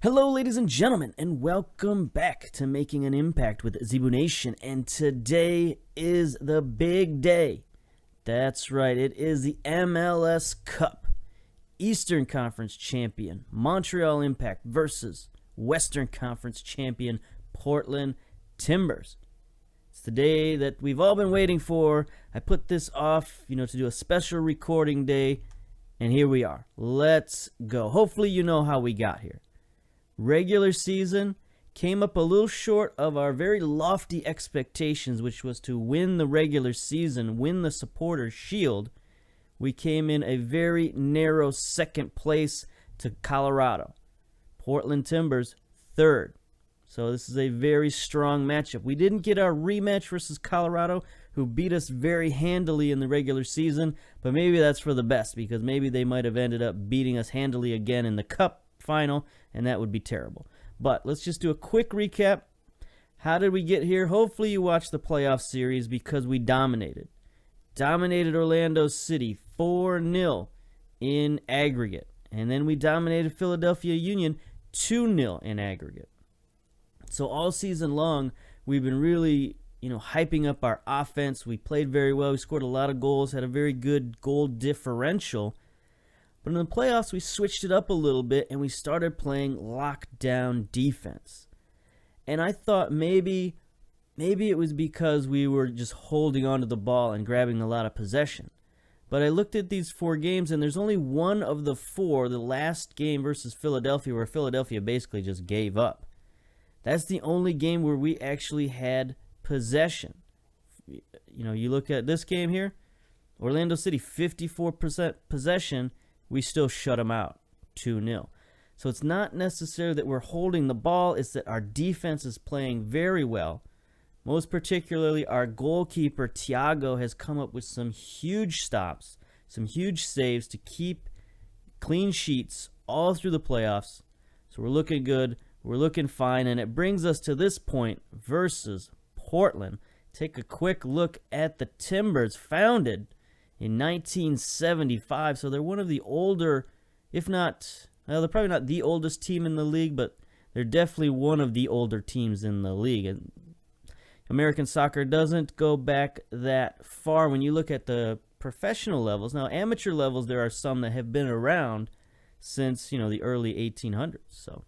Hello, ladies and gentlemen, and welcome back to Making an Impact with Zebu Nation. And today is the big day. That's right, it is the MLS Cup. Eastern Conference champion Montreal Impact versus Western Conference champion Portland Timbers. It's the day that we've all been waiting for. I put this off, to do a special recording day, and here we are. Let's go. Hopefully you know how we got here. Regular season came up a little short of our very lofty expectations, which was to win the regular season, win the Supporters' Shield. We came in a very narrow second place to Colorado. Portland Timbers, third. So this is a very strong matchup. We didn't get our rematch versus Colorado, who beat us very handily in the regular season, but maybe that's for the best, because maybe they might have ended up beating us handily again in the Cup final, and that would be terrible. But let's just do a quick recap. How did we get here? Hopefully you watched the playoff series, because we dominated. Dominated Orlando City 4-0 in aggregate. And then we dominated Philadelphia Union 2-0 in aggregate. So all season long, we've been really, hyping up our offense. We played very well. We scored a lot of goals, had a very good goal differential. But in the playoffs, we switched it up a little bit, and we started playing lockdown defense. And I thought maybe it was because we were just holding onto the ball and grabbing a lot of possession. But I looked at these 4 games, and there's only one of the 4, the last game versus Philadelphia, where Philadelphia basically just gave up. That's the only game where we actually had possession. You look at this game here, Orlando City, 54% possession. We still shut them out 2-0. So it's not necessarily that we're holding the ball, it's that our defense is playing very well. Most particularly, our goalkeeper, Thiago, has come up with some huge stops, some huge saves to keep clean sheets all through the playoffs. So we're looking good, we're looking fine, and it brings us to this point versus Portland. Take a quick look at the Timbers, founded in 1975, so they're one of the older, if not, they're probably not the oldest team in the league, but they're definitely one of the older teams in the league. And American soccer doesn't go back that far when you look at the professional levels. Now, amateur levels, there are some that have been around since, the early 1800s, so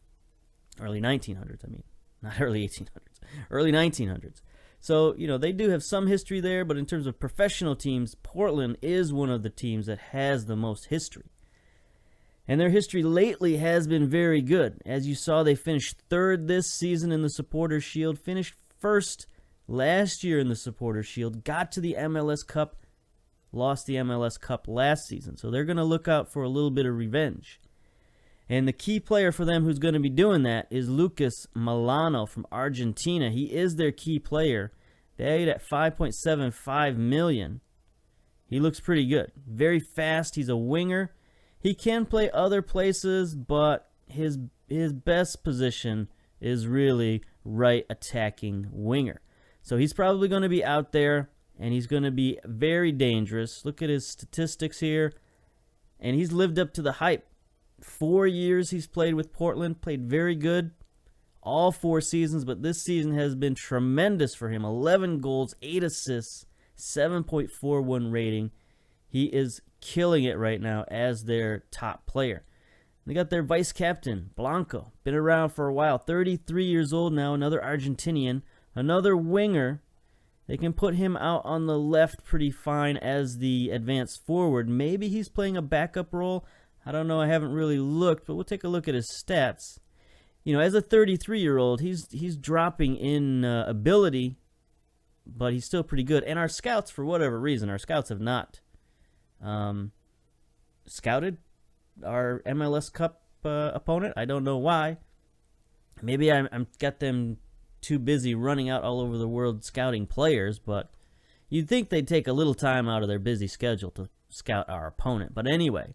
early 1900s, not early 1800s, early 1900s. So, they do have some history there, but in terms of professional teams, Portland is one of the teams that has the most history. And their history lately has been very good. As you saw, they finished third this season in the Supporters' Shield, finished first last year in the Supporters' Shield, got to the MLS Cup, lost the MLS Cup last season. So they're going to look out for a little bit of revenge. And the key player for them who's going to be doing that is Lucas Milano from Argentina. He is their key player, valued at $5.75 million. He looks pretty good. Very fast. He's a winger. He can play other places, but his best position is really right attacking winger. So he's probably going to be out there, and he's going to be very dangerous. Look at his statistics here, and he's lived up to the hype. 4 years he's played with Portland, played very good all 4 seasons, but this season has been tremendous for him. 11 goals, 8 assists, 7.41 rating. He is killing it right now as their top player. They got their vice captain, Blanco, been around for a while, 33 years old now, another Argentinian, another winger. They can put him out on the left pretty fine as the advanced forward. Maybe he's playing a backup role. I don't know, I haven't really looked, but we'll take a look at his stats. As a 33-year-old, he's dropping in ability, but he's still pretty good. And our scouts, for whatever reason, have not scouted our MLS Cup opponent. I don't know why. Maybe I'm got them too busy running out all over the world scouting players, but you'd think they'd take a little time out of their busy schedule to scout our opponent. But anyway,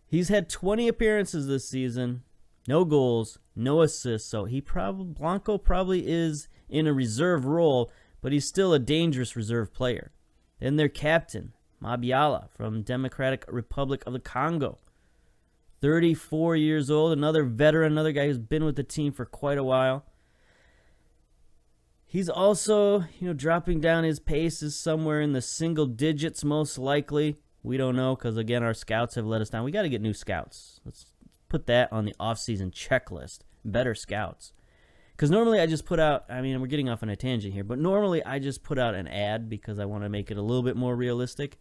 he's had 20 appearances this season, no goals, no assists, so Blanco probably is in a reserve role, but he's still a dangerous reserve player. Then their captain, Mabiala from Democratic Republic of the Congo. 34 years old, another veteran, another guy who's been with the team for quite a while. He's also, dropping down. His pace is somewhere in the single digits, most likely. We don't know because, again, our scouts have let us down. We got to get new scouts. Let's put that on the off-season checklist. Better scouts. Because normally I just put out, we're getting off on a tangent here, but normally I just put out an ad because I want to make it a little bit more realistic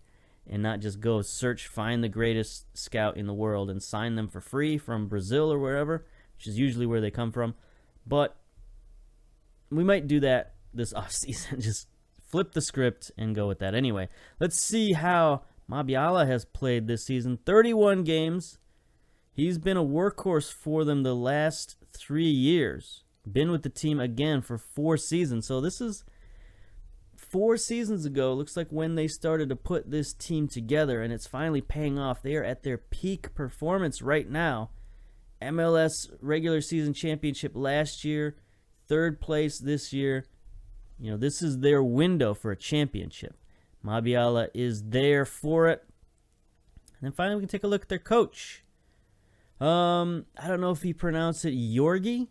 and not just go find the greatest scout in the world and sign them for free from Brazil or wherever, which is usually where they come from. But we might do that this offseason. Just flip the script and go with that. Anyway, let's see how Mabiala has played this season. 31 games. He's been a workhorse for them the last 3 years. Been with the team again for 4 seasons. So this is 4 seasons ago. Looks like when they started to put this team together, and it's finally paying off. They are at their peak performance right now. MLS regular season championship last year. 3rd place this year. This is their window for a championship. Mabiala is there for it. And then finally, we can take a look at their coach. I don't know if he pronounced it Yorgi,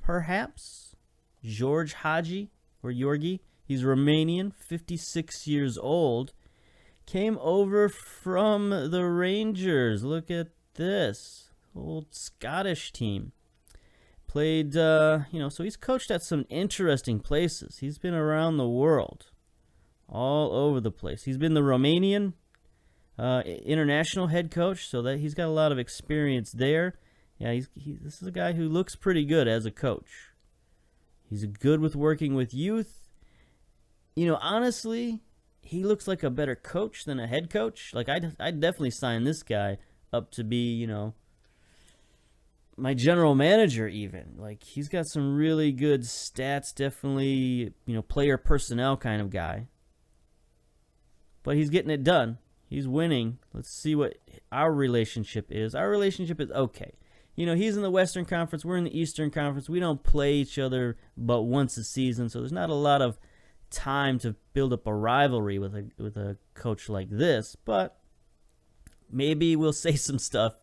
perhaps. George Haji or Yorgi. He's Romanian, 56 years old. Came over from the Rangers. Look at this. Old Scottish team. Played, so he's coached at some interesting places. He's been around the world, all over the place. He's been the Romanian international head coach, so that he's got a lot of experience there. Yeah, this is a guy who looks pretty good as a coach. He's good with working with youth. Honestly, he looks like a better coach than a head coach. Like, I'd definitely sign this guy up to be, my general manager even. Like, he's got some really good stats, definitely, player personnel kind of guy. But he's getting it done. He's winning. Let's see what our relationship is. Our relationship is okay. He's in the Western Conference. We're in the Eastern Conference. We don't play each other but once a season, so there's not a lot of time to build up a rivalry with a coach like this. But maybe we'll say some stuff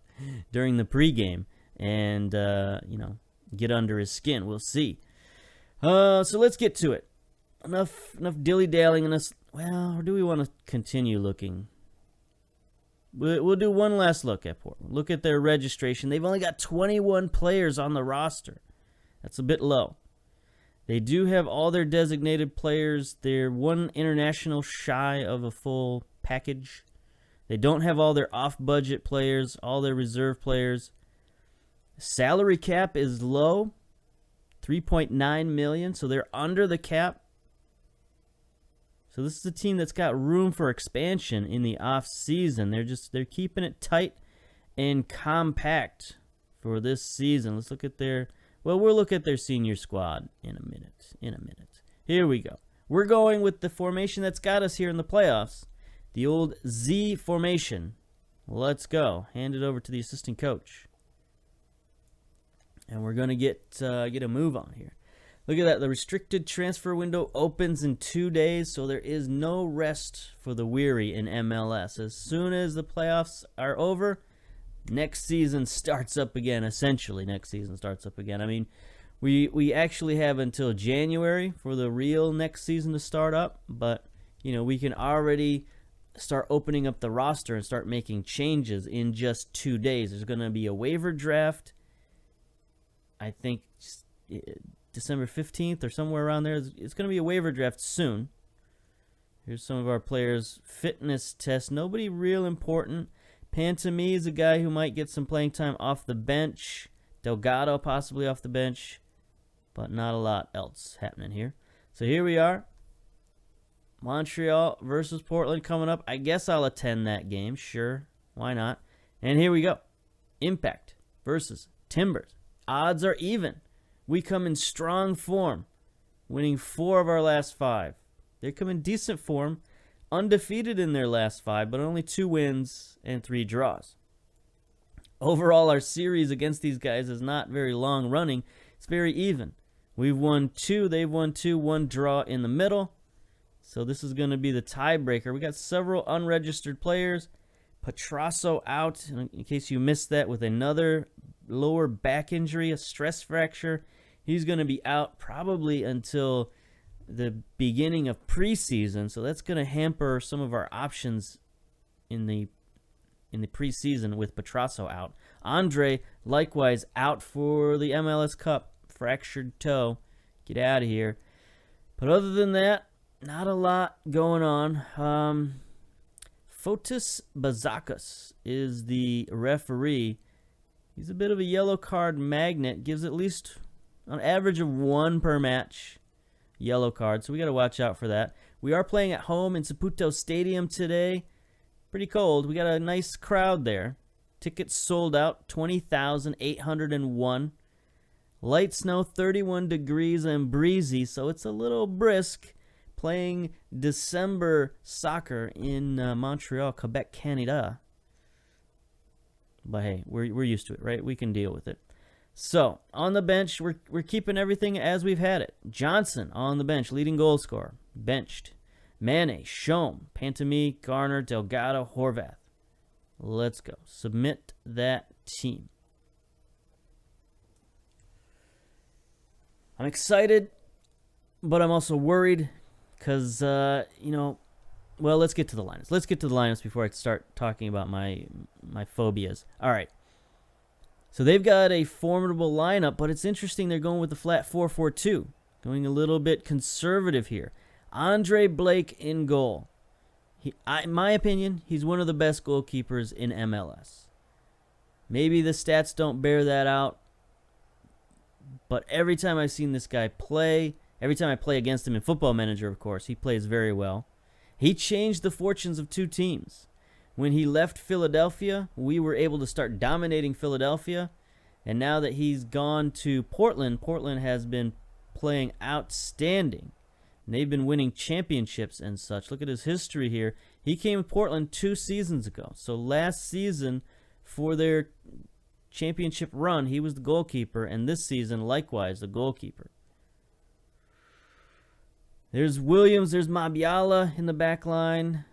during the pregame and, get under his skin. We'll see. So let's get to it. Enough dilly-dallying in us. Well, or do we want to continue looking? We'll do one last look at Portland. Look at their registration. They've only got 21 players on the roster. That's a bit low. They do have all their designated players. They're one international shy of a full package. They don't have all their off-budget players, all their reserve players. Salary cap is low, $3.9 million, so they're under the cap. So this is a team that's got room for expansion in the off season. They're keeping it tight and compact for this season. Let's look at we'll look at their senior squad in a minute. Here we go. We're going with the formation that's got us here in the playoffs. The old Z formation. Let's go. Hand it over to the assistant coach. And we're going to get a move on here. Look at that. The restricted transfer window opens in 2 days, so there is no rest for the weary in MLS. As soon as the playoffs are over, next season starts up again. Essentially, next season starts up again. We actually have until January for the real next season to start up, but we can already start opening up the roster and start making changes in just 2 days. There's going to be a waiver draft. I think December 15th or somewhere around there. It's going to be a waiver draft soon. Here's some of our players' fitness tests. Nobody real important. Pantami is a guy who might get some playing time off the bench. Delgado possibly off the bench. But not a lot else happening here. So here we are. Montreal versus Portland coming up. I guess I'll attend that game. Sure. Why not? And here we go. Impact versus Timbers. Odds are even. We come in strong form, winning 4 of our last 5. They come in decent form, undefeated in their last 5, but only 2 wins and 3 draws. Overall, our series against these guys is not very long running. It's very even. We've won 2, they've won 2, 1 draw in the middle. So this is going to be the tiebreaker. We got several unregistered players. Petrasso out, in case you missed that, with another lower back injury, a stress fracture. He's going to be out probably until the beginning of preseason, so that's going to hamper some of our options in the preseason with Petrasso out. Andre, likewise, out for the MLS Cup, fractured toe. Get out of here. But other than that, not a lot going on. Fotis Bazakas is the referee. He's a bit of a yellow card magnet. Gives at least an average of 1 per match yellow card. So we got to watch out for that. We are playing at home in Saputo Stadium today. Pretty cold. We got a nice crowd there. Tickets sold out, 20,801. Light snow, 31 degrees and breezy. So it's a little brisk. Playing December soccer in Montreal, Quebec, Canada. But hey, we're used to it, right? We can deal with it. So, on the bench, we're keeping everything as we've had it. Johnson on the bench, leading goal scorer, benched. Mane, Shom, Pantami, Garner, Delgado, Horvath. Let's go. Submit that team. I'm excited, but I'm also worried. Because, well, let's get to the lineups. Let's get to the lineups before I start talking about my phobias. All right. So they've got a formidable lineup, but it's interesting they're going with the flat 4-4-2. Going a little bit conservative here. Andre Blake in goal. In my opinion, he's one of the best goalkeepers in MLS. Maybe the stats don't bear that out, but every time I've seen this guy play... Every time I play against him in Football Manager, of course, he plays very well. He changed the fortunes of 2 teams. When he left Philadelphia, we were able to start dominating Philadelphia. And now that he's gone to Portland, Portland has been playing outstanding. And they've been winning championships and such. Look at his history here. He came to Portland 2 seasons ago. So last season, for their championship run, he was the goalkeeper. And this season, likewise, the goalkeeper. There's Williams, there's Mabiala in the back line.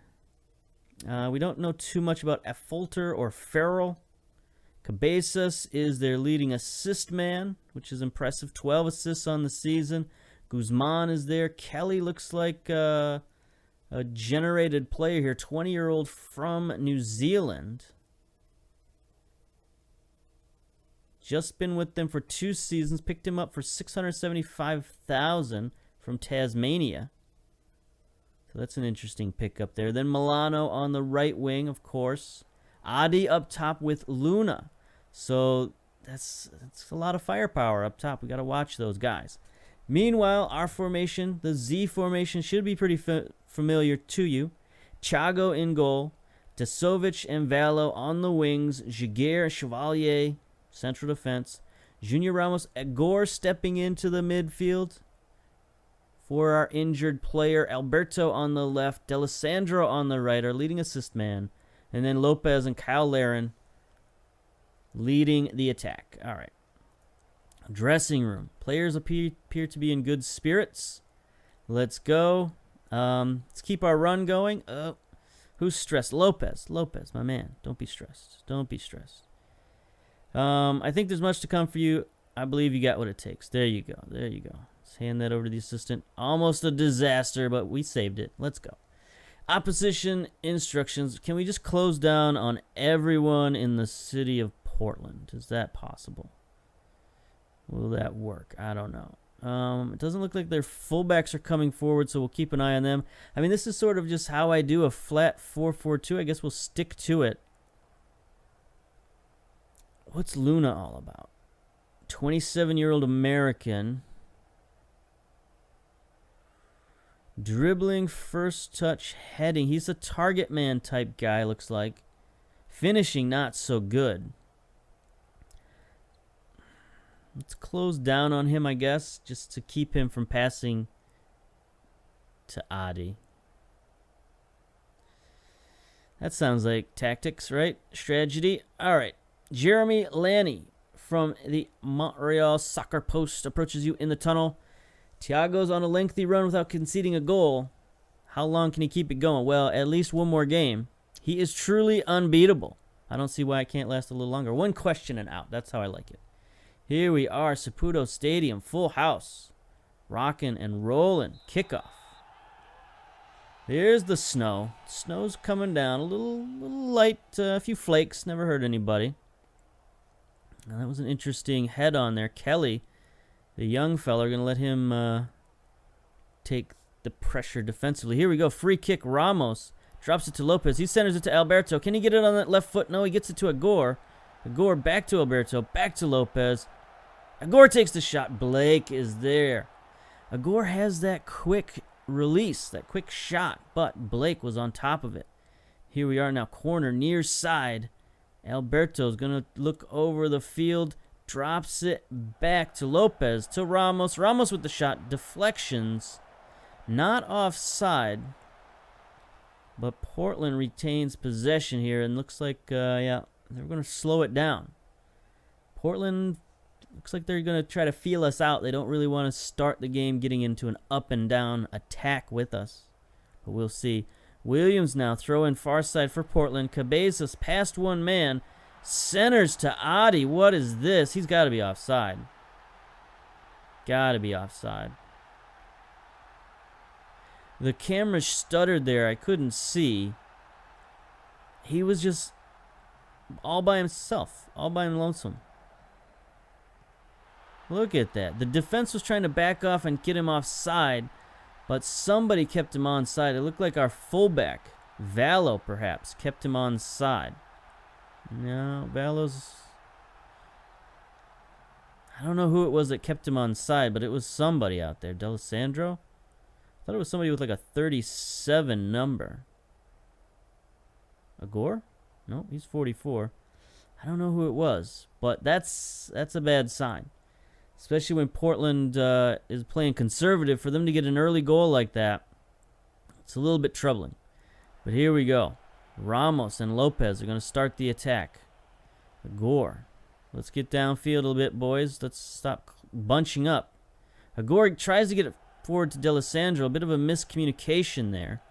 We don't know too much about Affolter or Farrell. Cabezas is their leading assist man, which is impressive. 12 assists on the season. Guzman is there. Kelly looks like a generated player here. 20-year-old from New Zealand. Just been with them for 2 seasons. Picked him up for $675,000. From Tasmania. So that's an interesting pickup there. Then Milano on the right wing, of course. Adi up top with Luna. So that's a lot of firepower up top. We got to watch those guys. Meanwhile, our formation, the Z formation, should be pretty familiar to you. Chago in goal. Desovic and Valo on the wings. Jaguar, Chevalier, central defense. Junior Ramos, Agor stepping into the midfield. For our injured player, Alberto on the left, D'Alessandro on the right, our leading assist man. And then Lopez and Kyle Laren leading the attack. All right. Dressing room. Players appear to be in good spirits. Let's go. Let's keep our run going. Who's stressed? Lopez, my man. Don't be stressed. Don't be stressed. I think there's much to come for you. I believe you got what it takes. There you go. There you go. Let's hand that over to the assistant. Almost a disaster, but we saved it. Let's go. Opposition instructions. Can we just close down on everyone in the city of Portland? Is that possible? Will that work? I don't know. It doesn't look like their fullbacks are coming forward, so we'll keep an eye on them. I mean, this is sort of just how I do a flat 4-4-2. I guess we'll stick to it. What's Luna all about? 27-year-old American. Dribbling, first touch, heading. He's a target man type guy, looks like. Finishing, not so good. Let's close down on him, I guess, just to keep him from passing to Adi. That sounds like tactics, right? Strategy. All right. Jeremy Lanny from the Montreal Soccer Post approaches you in the tunnel. Thiago's on a lengthy run without conceding a goal. How long can he keep it going? Well, at least one more game. He is truly unbeatable. I don't see why it can't last a little longer. One question and out. That's how I like it. Here we are, Saputo Stadium, full house. Rocking and rolling. Kickoff. Here's the snow. Snow's coming down. A little light, a few flakes. Never hurt anybody. Now, that was an interesting head on there. Kelly, the young fella, going to let him take the pressure defensively. Here we go. Free kick. Ramos drops it to Lopez. He centers it to Alberto. Can he get it on that left foot? No, he gets it to Agor. Agor back to Alberto. Back to Lopez. Agor takes the shot. Blake is there. Agor has that quick release, that quick shot, but Blake was on top of it. Here we are now, corner near side. Alberto's going to look over the field, drops it back to Lopez, to Ramos. Ramos with the shot, deflections, not offside, but Portland retains possession here, and looks like, yeah, they're going to slow it down. Portland looks like they're going to try to feel us out. They don't really want to start the game getting into an up and down attack with us. But we'll see. Williams now throwing far side for Portland. Cabezas past one man. Centers to Adi. What is this? He's got to be offside. Got to be offside. The camera stuttered there. I couldn't see. He was just all by himself. All by him lonesome. Look at that. The defense was trying to back off and get him offside, but somebody kept him onside. It looked like our fullback, Vallo perhaps, kept him onside. No, Vallo's... I don't know who it was that kept him onside, but it was somebody out there. D'Alessandro? I thought it was somebody with like a 37 number. Agor? No, he's 44. I don't know who it was, but that's a bad sign. Especially when Portland is playing conservative. For them to get an early goal like that, it's a little bit troubling. But here we go. Ramos and Lopez are going to start the attack. Agor. Let's get downfield a little bit, boys. Let's stop bunching up. Agor tries to get it forward to D'Alessandro. A bit of a miscommunication there.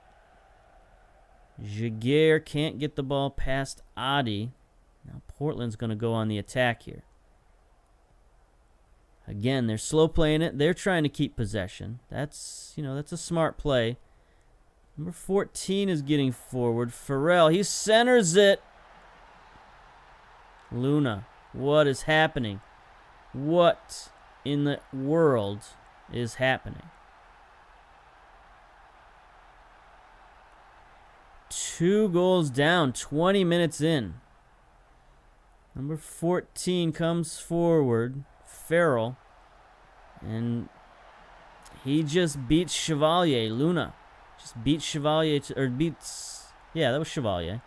Jaguar can't get the ball past Adi. Now Portland's going to go on the attack here. Again, they're slow playing it. They're trying to keep possession. That's a smart play. Number 14 is getting forward. Farrell, he centers it. Luna, what is happening? What in the world is happening? 2 goals down, 20 minutes in. Number 14 comes forward. Farrell, and he just beats Chevalier. Luna just beats Chevalier yeah, that was Chevalier.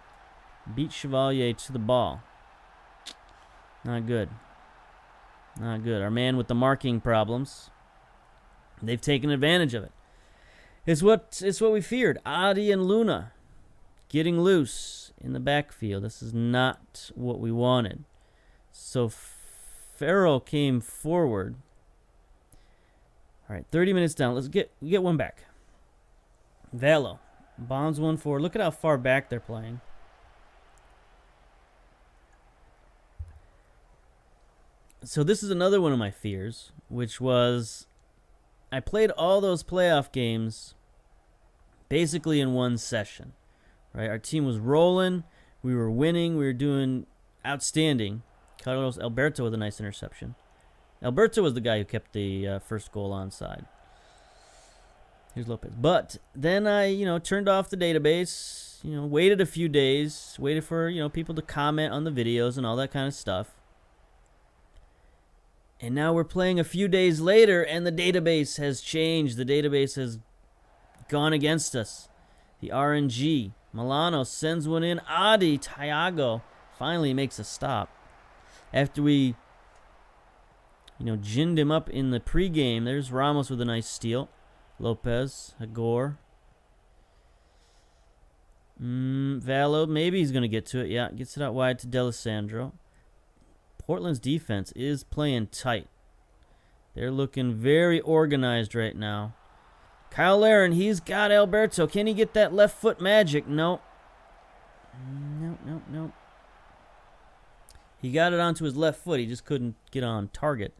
Beat Chevalier to the ball. Not good. Not good. Our man with the marking problems, they've taken advantage of it. It's what we feared. Adi and Luna getting loose in the backfield. This is not what we wanted. So Farrell came forward. All right, 30 minutes down. Let's get one back. Vallo bombs one forward. Look at how far back they're playing. So this is another one of my fears, which was I played all those playoff games basically in one session. Right? Our team was rolling. We were winning. We were doing outstanding. Carlos Alberto with a nice interception. Alberto was the guy who kept the first goal onside. Here's Lopez. But then I, turned off the database, waited a few days, waited for, people to comment on the videos and all that kind of stuff. And now we're playing a few days later, and the database has changed. The database has gone against us. The RNG. Milano sends one in. Adi, Tiago finally makes a stop. After we, ginned him up in the pregame, there's Ramos with a nice steal. Lopez, Agor. Vallo, maybe he's going to get to it. Yeah, gets it out wide to D'Alessandro. Portland's defense is playing tight. They're looking very organized right now. Kyle Larin, he's got Alberto. Can he get that left foot magic? No. Nope, nope, nope. He got it onto his left foot. He just couldn't get on target.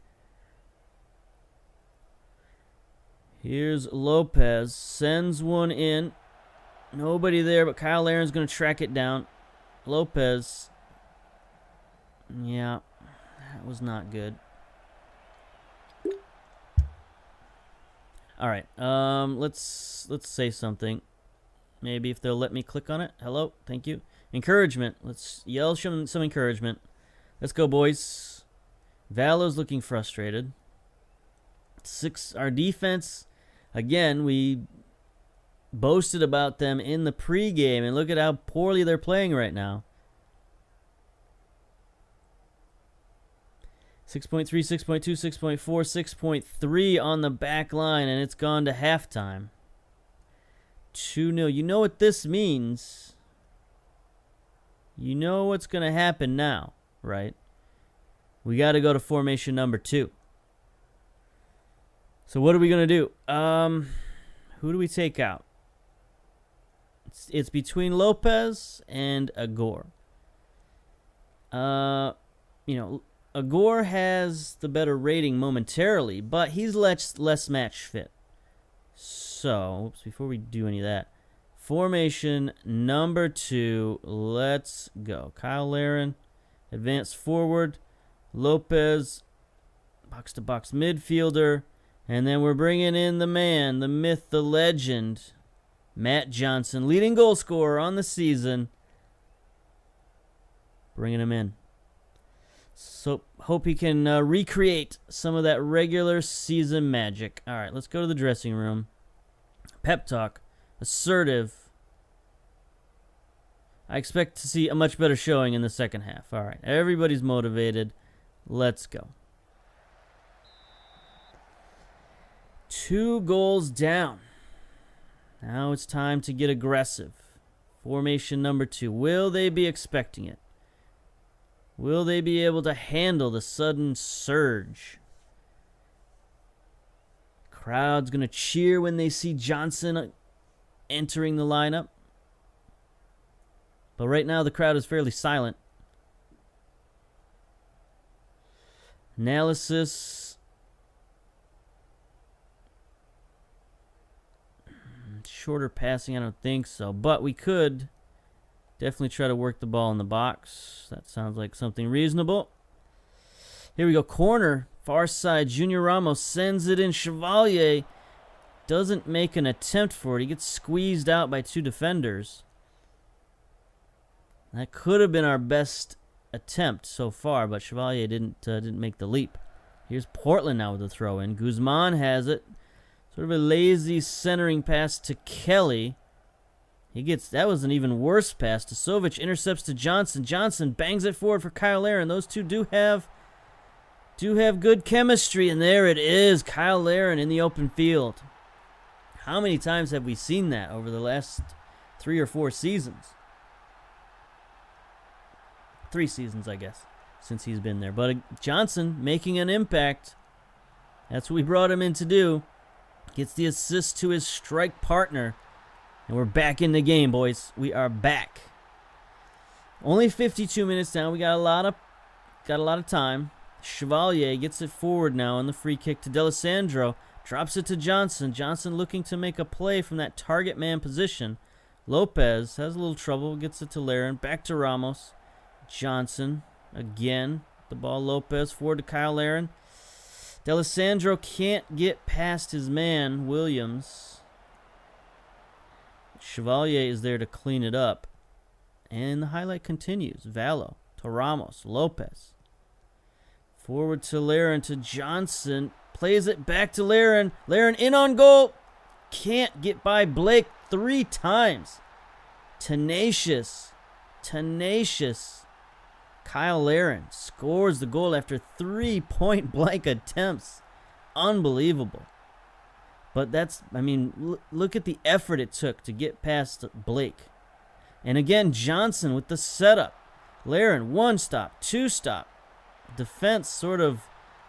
Here's Lopez. Sends one in. Nobody there, but Kyle Laren's going to track it down. Lopez. Yeah, that was not good. All right, let's say something. Maybe if they'll let me click on it. Hello, thank you. Encouragement. Let's yell some encouragement. Let's go, boys. Valo's looking frustrated. Our defense, again, we boasted about them in the pregame, and look at how poorly they're playing right now. 6.3, 6.2, 6.4, 6.3 on the back line, and it's gone to halftime. 2-0. You know what this means. You know what's going to happen now, right? We got to go to formation number 2. So what are we going to do? Who do we take out? It's between Lopez and Agor. Agor has the better rating momentarily, but he's less match fit. So, before we do any of that, formation number 2, let's go. Kyle Laren, advance forward. Lopez, box-to-box midfielder. And then we're bringing in the man, the myth, the legend, Matt Johnson, leading goal scorer on the season. Bringing him in. So, hope he can recreate some of that regular season magic. All right, let's go to the dressing room. Pep talk. Assertive. I expect to see a much better showing in the second half. All right, everybody's motivated. Let's go. 2 goals down. Now it's time to get aggressive. Formation number 2. Will they be expecting it? Will they be able to handle the sudden surge? Crowd's going to cheer when they see Johnson entering the lineup. But right now the crowd is fairly silent. Analysis. Shorter passing, I don't think so. But we could definitely try to work the ball in the box. That sounds like something reasonable. Here we go. Corner. Far side. Junior Ramos sends it in. Chevalier doesn't make an attempt for it. He gets squeezed out by 2 defenders. That could have been our best attempt so far, but Chevalier didn't make the leap. Here's Portland now with the throw in. Guzman has it. Sort of a lazy centering pass to Kelly. That was an even worse pass. Tosovic intercepts to Johnson. Johnson bangs it forward for Kyle Laren. Those two do have good chemistry, and there it is. Kyle Laren in the open field. How many times have we seen that over the last 3 or 4 seasons? 3 seasons, I guess, since he's been there. But Johnson making an impact. That's what we brought him in to do. Gets the assist to his strike partner. And we're back in the game, boys. We are back. Only 52 minutes down. We got a lot of time. Chevalier gets it forward now on the free kick to D'Alessandro. Drops it to Johnson. Johnson looking to make a play from that target man position. Lopez has a little trouble. Gets it to Laren. Back to Ramos. Johnson again. The ball Lopez forward to Kyle Laren. D'Alessandro can't get past his man, Williams. Chevalier is there to clean it up. And the highlight continues. Valo to Ramos. Lopez. Forward to Laren to Johnson. Plays it back to Laren. Laren in on goal. Can't get by Blake 3 times. Tenacious. Kyle Laren scores the goal after 3 point-blank attempts. Unbelievable. But look at the effort it took to get past Blake. And again, Johnson with the setup. Laren, 1 stop, 2 stop. Defense sort of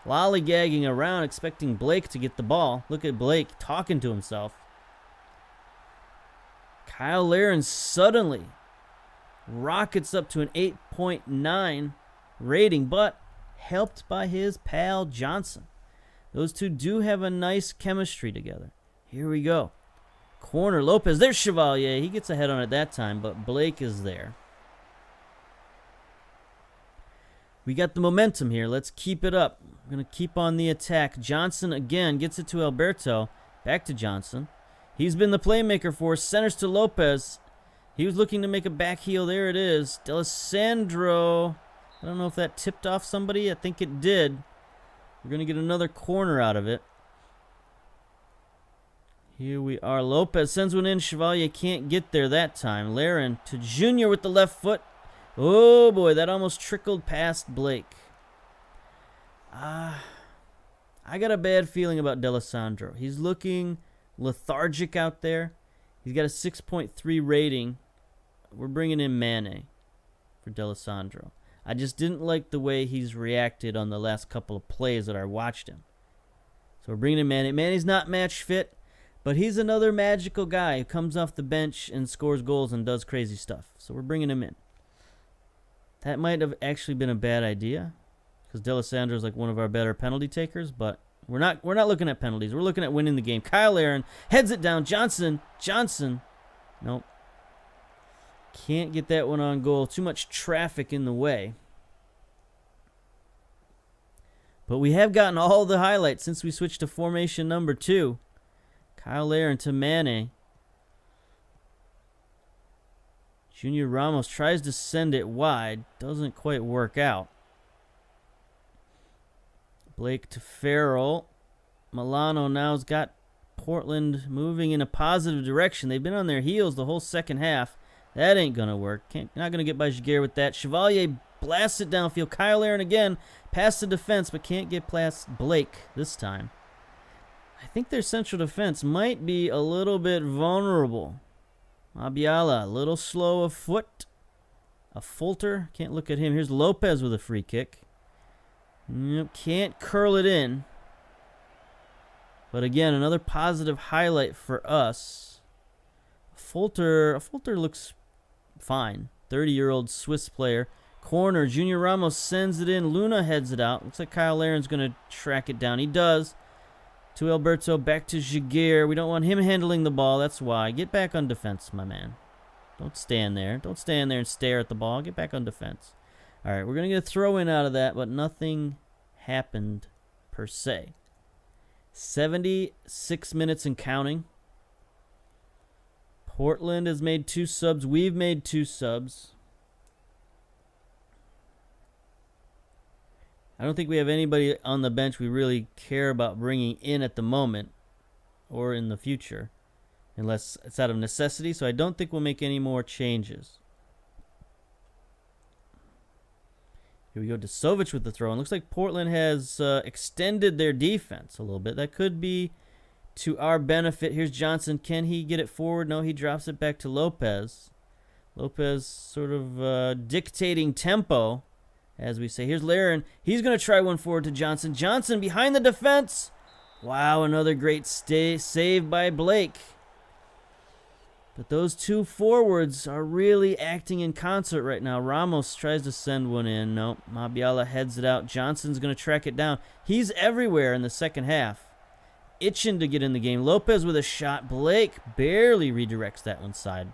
lollygagging around, expecting Blake to get the ball. Look at Blake talking to himself. Kyle Laren suddenly rockets up to an 8.9 rating, but helped by his pal Johnson. Those two do have a nice chemistry together. Here we go. Corner, Lopez. There's Chevalier. He gets ahead on it that time, but Blake is there. We got the momentum here. Let's keep it up. We're going to keep on the attack. Johnson again gets it to Alberto. Back to Johnson. He's been the playmaker for us. Centers to Lopez. He was looking to make a back heel. There it is. D'Alessandro. I don't know if that tipped off somebody. I think it did. We're going to get another corner out of it. Here we are. Lopez sends one in. Chevalier can't get there that time. Laren to Junior with the left foot. Oh, boy. That almost trickled past Blake. I got a bad feeling about D'Alessandro. He's looking lethargic out there. He's got a 6.3 rating. We're bringing in Mane for D'Alessandro. I just didn't like the way he's reacted on the last couple of plays that I watched him. So we're bringing in Mane. Mane's not match fit, but he's another magical guy who comes off the bench and scores goals and does crazy stuff. So we're bringing him in. That might have actually been a bad idea because D'Alessandro is like one of our better penalty takers, but we're not looking at penalties. We're looking at winning the game. Kyle Aaron heads it down. Johnson. Nope. Can't get that one on goal. Too much traffic in the way. But we have gotten all the highlights since we switched to formation number 2. Kyle Aaron to Mane. Junior Ramos tries to send it wide. Doesn't quite work out. Blake to Farrell. Milano now's got Portland moving in a positive direction. They've been on their heels the whole second half. That ain't going to work. Not going to get by Jaguar with that. Chevalier blasts it downfield. Kyle Aaron again past the defense, but can't get past Blake this time. I think their central defense might be a little bit vulnerable. Mabiala, a little slow of foot. A Fulter. Can't look at him. Here's Lopez with a free kick. Nope, can't curl it in. But again, another positive highlight for us. Fulter looks fine. 30-year-old Swiss player. Corner, Junior Ramos sends it in. Luna heads it out. Looks like Kyle Aaron's going to track it down. He does. To Alberto, back to Jaguar. We don't want him handling the ball. That's why. Get back on defense, my man. Don't stand there. Don't stand there and stare at the ball. Get back on defense. All right, we're going to get a throw-in out of that, but nothing happened per se. 76 minutes and counting. Portland has made 2 subs. We've made 2 subs. I don't think we have anybody on the bench we really care about bringing in at the moment or in the future, unless it's out of necessity, so I don't think we'll make any more changes. Here we go to Sovic with the throw. And looks like Portland has extended their defense a little bit. That could be to our benefit. Here's Johnson. Can he get it forward? No, he drops it back to Lopez. Lopez sort of dictating tempo, as we say. Here's Laren. He's going to try one forward to Johnson. Johnson behind the defense. Wow, another great save by Blake. But those 2 forwards are really acting in concert right now. Ramos tries to send one in. Nope. Mabiala heads it out. Johnson's going to track it down. He's everywhere in the second half. Itching to get in the game. Lopez with a shot. Blake barely redirects that one side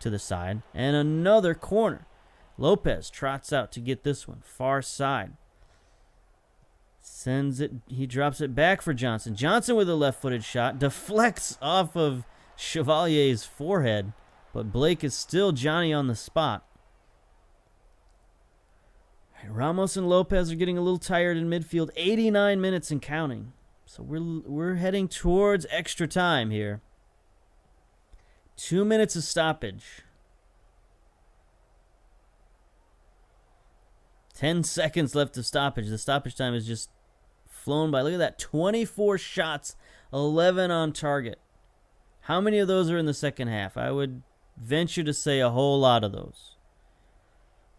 to the side. And another corner. Lopez trots out to get this one. Far side. Sends it. He drops it back for Johnson. Johnson with a left-footed shot. Deflects off of Chevalier's forehead, but Blake is still Johnny on the spot. Right, Ramos and Lopez are getting a little tired in midfield. 89 minutes and counting. So we're heading towards extra time here. 2 minutes of stoppage. 10 seconds left of stoppage. The stoppage time is just flown by. Look at that. 24 shots, 11 on target. How many of those are in the second half? I would venture to say a whole lot of those.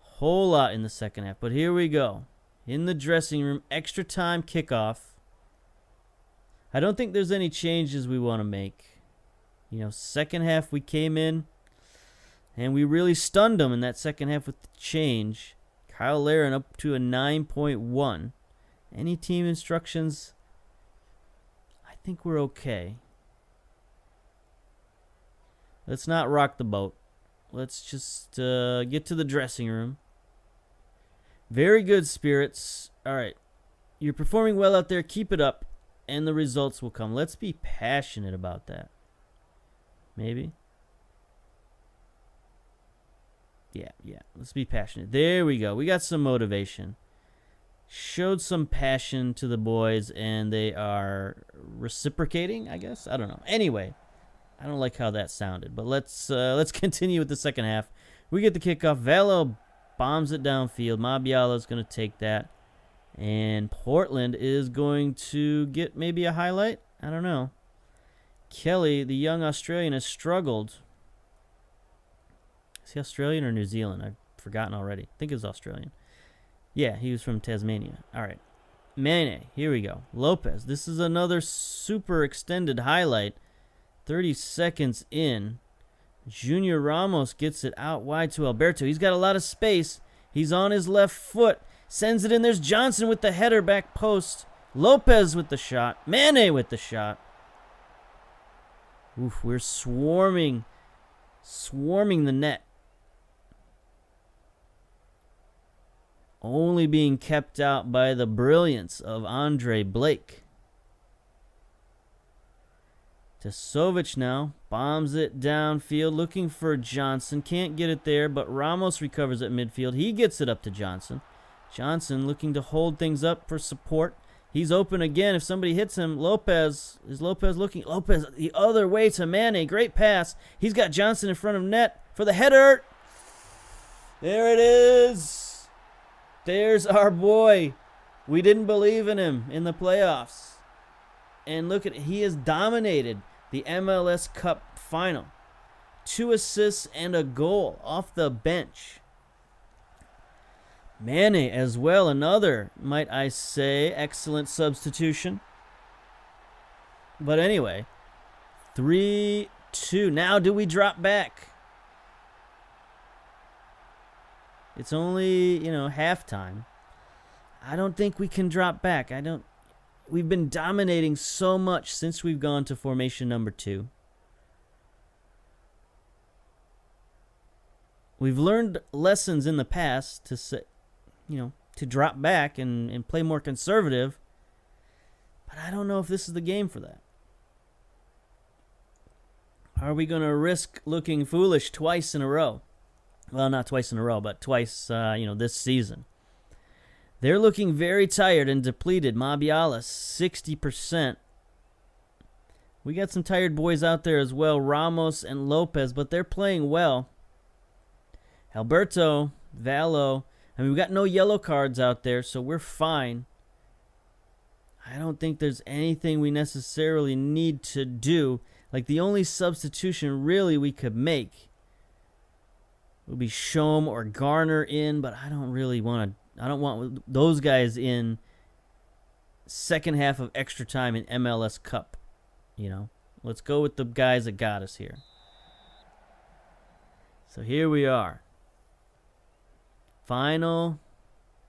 Whole lot in the second half. But here we go. In the dressing room, extra time kickoff. I don't think there's any changes we want to make. You know, second half we came in And we really stunned them in that second half with the change. Kyle Laren up to a 9.1. Any team instructions? I think we're okay. Let's not rock the boat. Let's just get to the dressing room. Very good, Spirits. All right. You're performing well out there. Keep it up, and the results will come. Let's be passionate about that. Maybe. Yeah. Let's be passionate. There we go. We got some motivation. Showed some passion to the boys, and they are reciprocating, I guess. I don't know. Anyway, I don't like how that sounded, but let's continue with the second half. We get the kickoff. Valo bombs it downfield. Mabiala is going to take that, and Portland is going to get maybe a highlight. I don't know. Kelly, the young Australian, has struggled. Is he Australian or New Zealand? I've forgotten already. I think it was Australian. Yeah, he was from Tasmania. All right. Mane, here we go. Lopez. This is another super extended highlight. 30 seconds in. Junior Ramos gets it out wide to Alberto. He's got a lot of space. He's on his left foot. Sends it in. There's Johnson with the header back post. Lopez with the shot. Mane with the shot. Oof, we're swarming the net. Only being kept out by the brilliance of Andre Blake. Tasovic now bombs it downfield, looking for Johnson. Can't get it there, but Ramos recovers at midfield. He gets it up to Johnson. Johnson looking to hold things up for support. He's open again. If somebody hits him, Lopez looking. Lopez the other way to Mane. Great pass. He's got Johnson in front of net for the header. There it is. There's our boy. We didn't believe in him in the playoffs. And look at it. He has dominated the MLS Cup final. 2 assists and a goal off the bench. Mane as well. Another, might I say, excellent substitution. But anyway, 3-2. Now do we drop back? It's only, halftime. I don't think we can drop back. We've been dominating so much since we've gone to formation number 2. We've learned lessons in the past to drop back and play more conservative. But I don't know if this is the game for that. Are we going to risk looking foolish twice in a row? Well, not twice in a row, but twice, this season. They're looking very tired and depleted. Mabiala, 60%. We got some tired boys out there as well, Ramos and Lopez, but they're playing well. Alberto, Valo. We've got no yellow cards out there, so we're fine. I don't think there's anything we necessarily need to do. Like, the only substitution really we could make would be Shom or Garner in, but I don't really want to. I don't want those guys in second half of extra time in MLS Cup. Let's go with the guys that got us here. So here we are. Final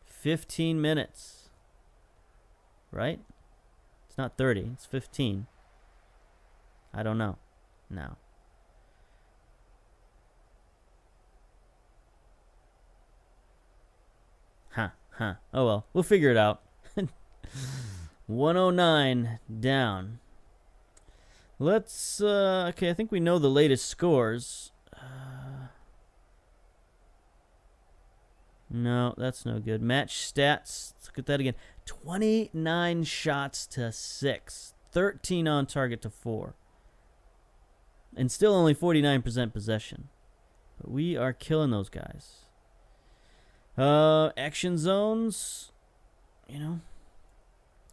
15 minutes. Right? It's not 30. It's 15. I don't know. No. Oh well, we'll figure it out. 109 down. Let's, okay, I think we know the latest scores. No, that's no good. Match stats, let's look at that again. 29 shots to 6. 13 on target to 4. And still only 49% possession. But we are killing those guys. Action zones,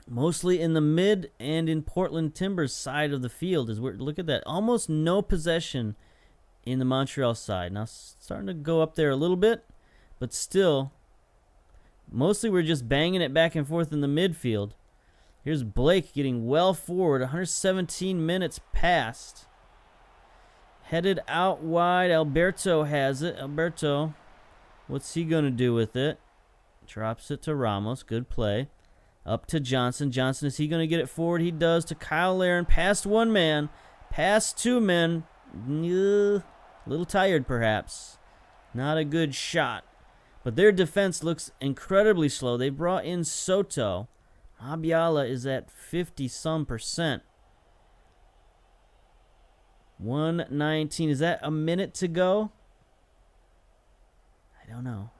mostly in the mid and in Portland Timbers side of the field. Look at that. Almost no possession in the Montreal side. Now starting to go up there a little bit, but still, mostly we're just banging it back and forth in the midfield. Here's Blake getting well forward. 117 minutes passed. Headed out wide. Alberto has it. Alberto, what's he going to do with it? Drops it to Ramos. Good play. Up to Johnson. Johnson, is he going to get it forward? He does to Kyle Larin. Past one man. Past two men. A little tired, perhaps. Not a good shot. But their defense looks incredibly slow. They brought in Soto. Mabiala is at 50-some%. 1:19. Is that a minute to go? I don't know.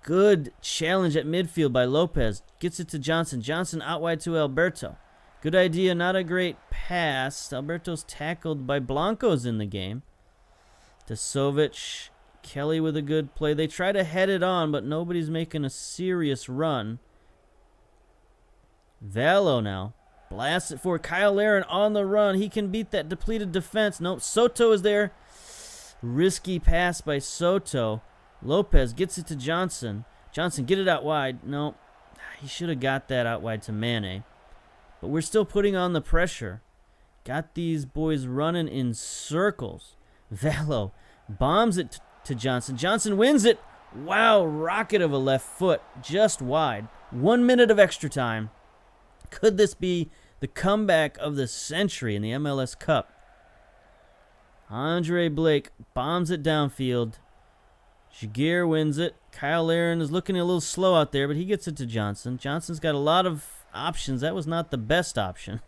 Good challenge at midfield by Lopez. Gets it to Johnson. Johnson out wide to Alberto. Good idea. Not a great pass. Alberto's tackled by Blanco's in the game. To Sovic. Kelly with a good play. They try to head it on, but nobody's making a serious run. Valo now. Blasts it for Kyle Larin on the run. He can beat that depleted defense. Nope. Soto is there. Risky pass by Soto. Lopez gets it to Johnson. Johnson, get it out wide. No. He should have got that out wide to Mane. But we're still putting on the pressure. Got these boys running in circles. Valo bombs it to Johnson. Johnson wins it. Wow, rocket of a left foot. Just wide. 1 minute of extra time. Could this be the comeback of the century in the MLS Cup? Andre Blake bombs it downfield. Jaguar wins it. Kyle Larin is looking a little slow out there, but he gets it to Johnson. Johnson's got a lot of options. That was not the best option.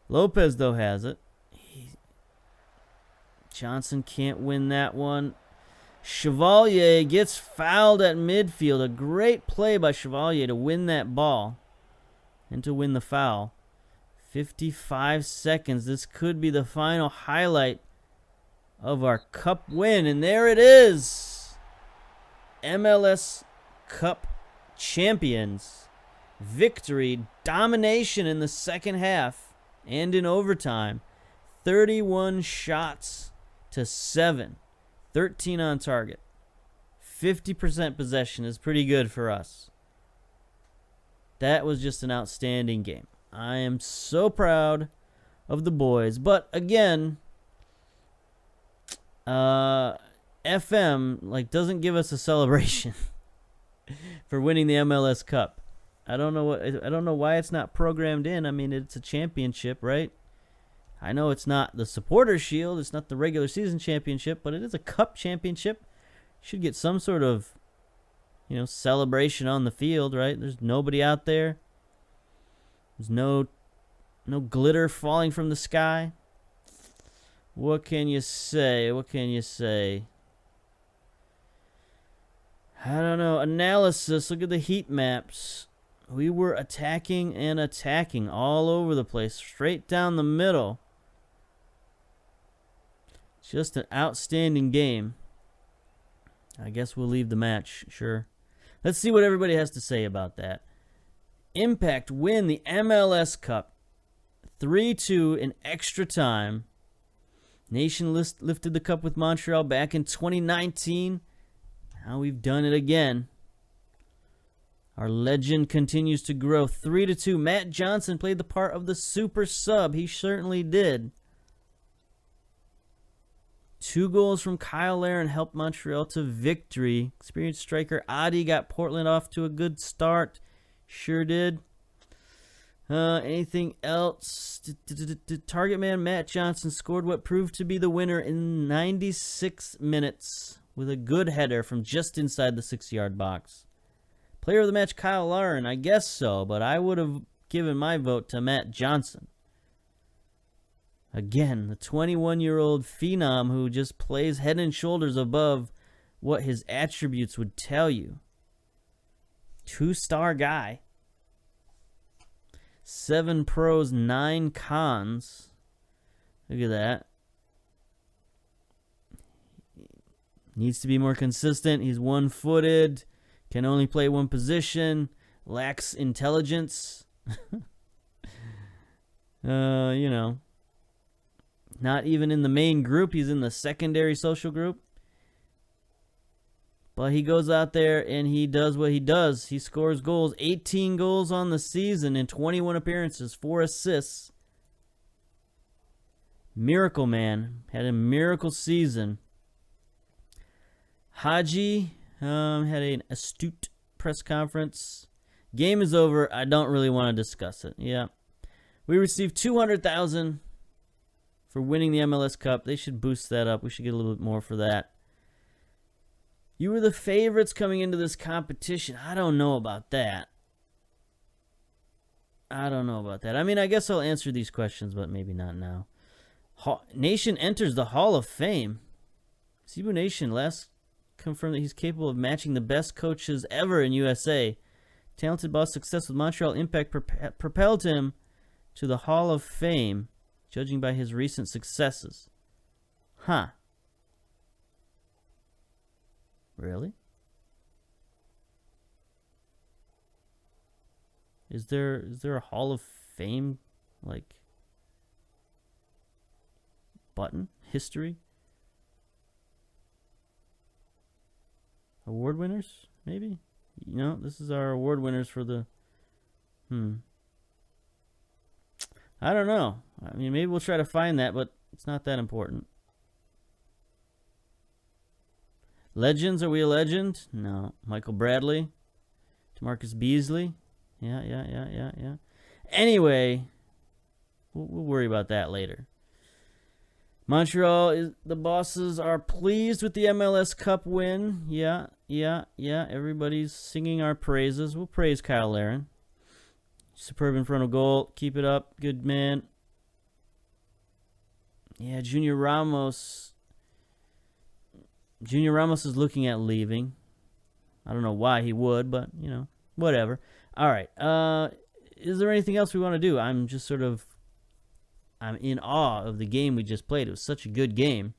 Lopez, though, has it. Johnson can't win that one. Chevalier gets fouled at midfield. A great play by Chevalier to win that ball and to win the foul. 55 seconds. This could be the final highlight of our cup win. And there it is. MLS Cup champions. Victory, domination in the second half and in overtime. 31 shots to 7. 13 on target. 50% possession is pretty good for us. That was just an outstanding game. I am so proud of the boys. But again, FM doesn't give us a celebration for winning the MLS Cup. I don't know why it's not programmed in. I mean, it's a championship, right? I know it's not the Supporters Shield, it's not the regular season championship, but it is a cup championship. Should get some sort of, celebration on the field, right? There's nobody out there. There's no glitter falling from the sky. What can you say? What can you say? I don't know. Analysis. Look at the heat maps. We were attacking and attacking all over the place. Straight down the middle. Just an outstanding game. I guess we'll leave the match. Sure. Let's see what everybody has to say about that. Impact win the MLS Cup. 3-2 in extra time. Nation lifted the cup with Montreal back in 2019. Now we've done it again. Our legend continues to grow. 3-2. Matt Johnson played the part of the super sub. He certainly did. 2 goals from Kyle Larin helped Montreal to victory. Experienced striker Adi got Portland off to a good start. Sure did. Anything else? Target man Matt Johnson scored what proved to be the winner in 96 minutes with a good header from just inside the 6-yard box. Player of the match, Kyle Larin. I guess so, but I would have given my vote to Matt Johnson. Again, the 21-year-old phenom who just plays head and shoulders above what his attributes would tell you. 2-star guy. 7 pros, 9 cons. Look at that. Needs to be more consistent. He's one-footed. Can only play one position. Lacks intelligence. Not even in the main group. He's in the secondary social group. But he goes out there and he does what he does. He scores goals. 18 goals on the season in 21 appearances. 4 assists. Miracle Man had a miracle season. Haji had an astute press conference. Game is over. I don't really want to discuss it. Yeah. We received $200,000 for winning the MLS Cup. They should boost that up. We should get a little bit more for that. You were the favorites coming into this competition. I don't know about that. I mean, I guess I'll answer these questions, but maybe not now. Nation enters the Hall of Fame. Zebu Nation last confirmed that he's capable of matching the best coaches ever in USA. Talented boss success with Montreal Impact propelled him to the Hall of Fame, judging by his recent successes. Huh. Really? Is there a Hall of Fame, like, button? History? Award winners, maybe? You know, this is our award winners for the... I don't know. I mean, maybe we'll try to find that, but it's not that important. Legends, are we a legend? No. Michael Bradley? DeMarcus Beasley? Yeah. Anyway, we'll worry about that later. Montreal, the bosses are pleased with the MLS Cup win. Yeah. Everybody's singing our praises. We'll praise Kyle Larin. Superb in front of goal. Keep it up. Good man. Yeah, Junior Ramos. Junior Ramos is looking at leaving. I don't know why he would, but, you know, whatever. All right. Is there anything else we want to do? I'm in awe of the game we just played. It was such a good game.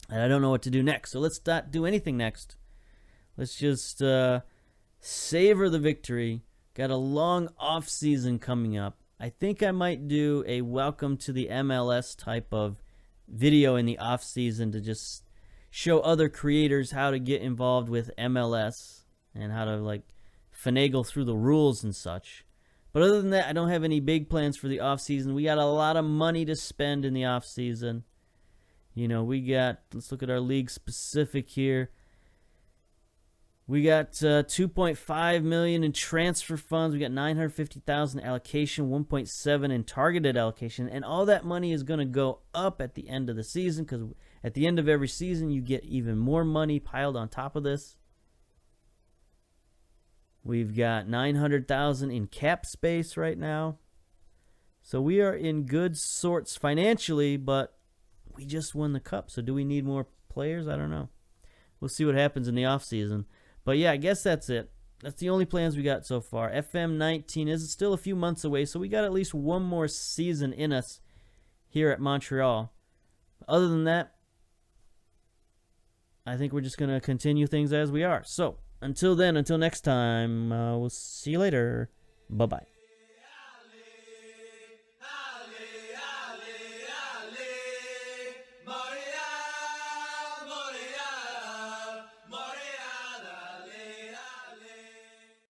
And I don't know what to do next. So let's not do anything next. Let's just savor the victory. Got a long off season coming up. I think I might do a welcome to the MLS type of video in the off season to just show other creators how to get involved with MLS and how to, like, finagle through the rules and such. But other than that, I don't have any big plans for the off season. We got a lot of money to spend in the off season. You know, let's look at our league specific here. We got $2.5 million in transfer funds. We got $950,000 allocation, $1.7 in targeted allocation, and all that money is going to go up at the end of the season, because at the end of every season you get even more money piled on top of this. We've got $900,000 in cap space right now, so we are in good sorts financially. But we just won the cup, so do we need more players? I don't know. We'll see what happens in the off season. But yeah, I guess that's it. That's the only plans we got so far. FM19 is still a few months away, so we got at least one more season in us here at Montreal. Other than that, I think we're just going to continue things as we are. So, until then, until next time, we'll see you later. Bye-bye.